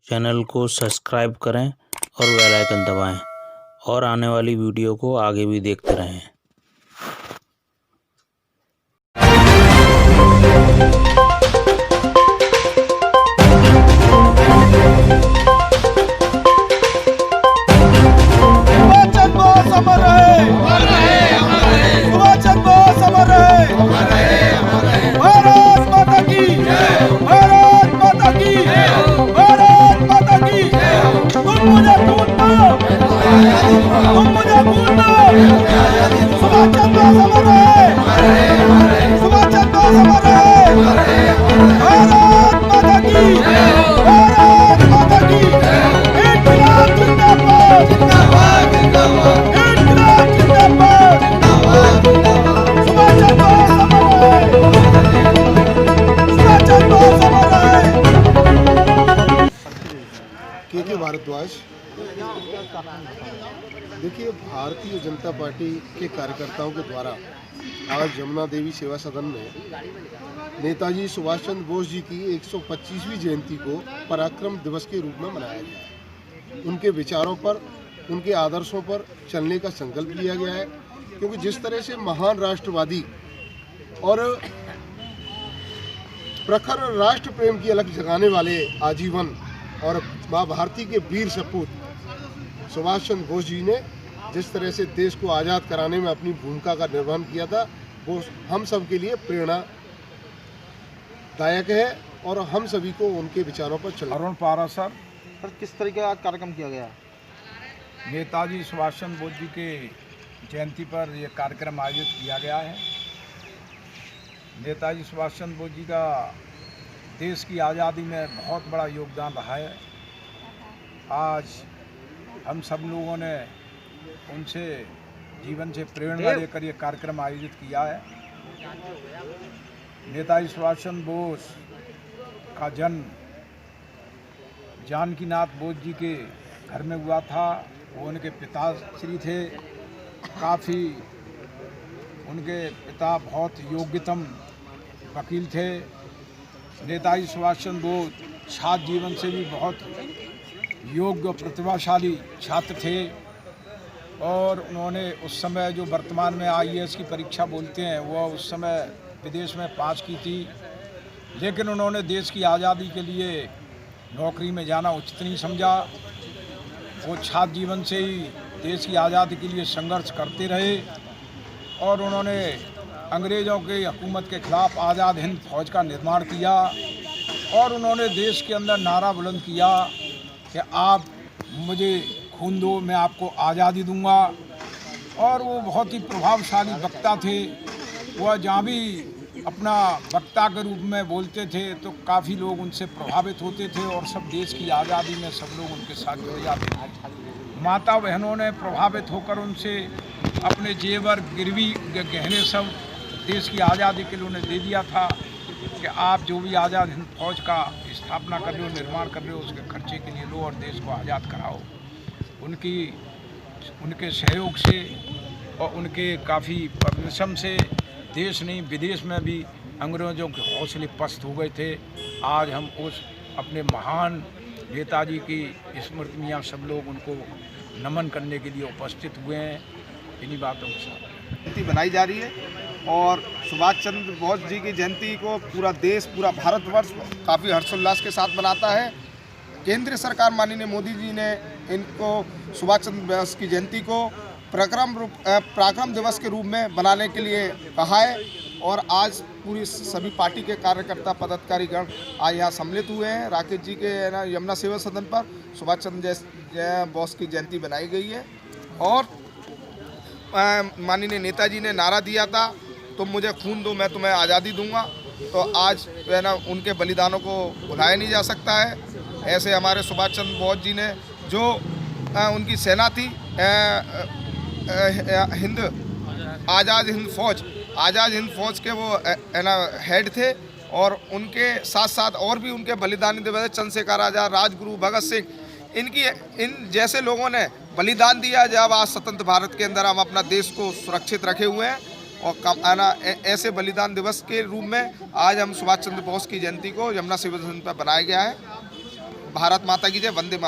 Channel को subscribe करें और बेल आइकन दबाएं और आने वाली वीडियो को आगे भी देखते रहें। के भारद्वाज, देखिए, भारतीय जनता पार्टी के कार्यकर्ताओं के द्वारा आज यमुना देवी सेवा सदन में नेताजी सुभाष चंद्र बोस जी की 125वीं जयंती को पराक्रम दिवस के रूप में मनाया गया है। उनके विचारों पर, उनके आदर्शों पर चलने का संकल्प लिया गया है, क्योंकि जिस तरह से महान राष्ट्रवादी और प्रखर राष्ट्र प्रेम की अलख जगाने वाले आजीवन और माँ भारती के वीर सपूत सुभाष चंद्र बोस जी ने जिस तरह से देश को आज़ाद कराने में अपनी भूमिका का निर्वहन किया था, वो हम सब के लिए प्रेरणादायक है और हम सभी को उनके विचारों पर चलना। अरुण पारा सर, किस तरीके का कार्यक्रम किया गया? नेताजी सुभाष चंद्र बोस जी के जयंती पर यह कार्यक्रम आयोजित किया गया है। नेताजी सुभाष चंद्र बोस जी का देश की आज़ादी में बहुत बड़ा योगदान रहा है। आज हम सब लोगों ने उनसे जीवन से प्रेरणा लेकर ये कार्यक्रम आयोजित किया है। नेताजी सुभाष चंद्र बोस का जन्म जानकीनाथ बोस जी के घर में हुआ था। वो उनके पिताश्री थे, काफ़ी उनके पिता बहुत योग्यतम वकील थे। नेताजी सुभाष चंद्र बोस छात्र जीवन से भी बहुत योग्य प्रतिभाशाली छात्र थे और उन्होंने उस समय जो वर्तमान में IAS की परीक्षा बोलते हैं, वह उस समय विदेश में पास की थी, लेकिन उन्होंने देश की आज़ादी के लिए नौकरी में जाना उचित नहीं समझा। वो छात्र जीवन से ही देश की आज़ादी के लिए संघर्ष करते रहे और उन्होंने अंग्रेज़ों के हुकूमत के ख़िलाफ़ आज़ाद हिंद फौज का निर्माण किया और उन्होंने देश के अंदर नारा बुलंद किया कि आप मुझे खून दो, मैं आपको आज़ादी दूंगा। और वो बहुत ही प्रभावशाली वक्ता थे। वह जहाँ भी अपना वक्ता के रूप में बोलते थे तो काफ़ी लोग उनसे प्रभावित होते थे और सब देश की आज़ादी में सब लोग उनके साथ जुड़ जाते थे। माता बहनों ने प्रभावित होकर उनसे अपने जेवर गिरवी गहने सब देश की आज़ादी के लिए उन्हें दे दिया था कि आप जो भी आज़ाद हिंद फौज का स्थापना कर रहे हो, निर्माण कर रहे हो, उसके खर्चे के लिए लो और देश को आज़ाद कराओ। उनके सहयोग से और उनके काफ़ी परिश्रम से देश नहीं विदेश में भी अंग्रेज़ों के हौसले पस्त हो गए थे। आज हम उस अपने महान नेताजी की स्मृति में यहाँ सब लोग उनको नमन करने के लिए उपस्थित हुए हैं। इन्हीं बातों के साथ जयंती बनाई जा रही है और सुभाष चंद्र बोस जी की जयंती को पूरा देश, पूरा भारतवर्ष काफ़ी हर्षोल्लास के साथ मनाता है। केंद्र सरकार माननीय मोदी जी ने इनको सुभाष चंद्र बोस की जयंती को पराक्रम दिवस के रूप में बनाने के लिए कहा है और आज पूरी सभी पार्टी के कार्यकर्ता पदाधिकारीगण आज यहाँ सम्मिलित हुए हैं। राकेश जी के यमुना सेवा सदन पर सुभाष चंद्र बोस की जयंती बनाई गई है और माननीय नेताजी ने नारा दिया था, तुम मुझे खून दो, मैं तुम्हें आज़ादी दूंगा। तो आज उनके बलिदानों को भुलाया नहीं जा सकता है। ऐसे हमारे सुभाष चंद्र बोस जी ने जो उनकी सेना थी आज़ाद हिंद फौज के वो हेड थे और उनके साथ साथ और भी उनके बलिदानी दिवस चंद्रशेखर आज़ाद, राजगुरु, भगत सिंह, इन जैसे लोगों ने बलिदान दिया जब आज स्वतंत्र भारत के अंदर हम अपना देश को सुरक्षित रखे हुए हैं। और ऐसे बलिदान दिवस के रूप में आज हम सुभाष चंद्र बोस की जयंती को यमुना सेवा सदन पर बनाया गया है। भारत माता की जय, वंदे मातरम।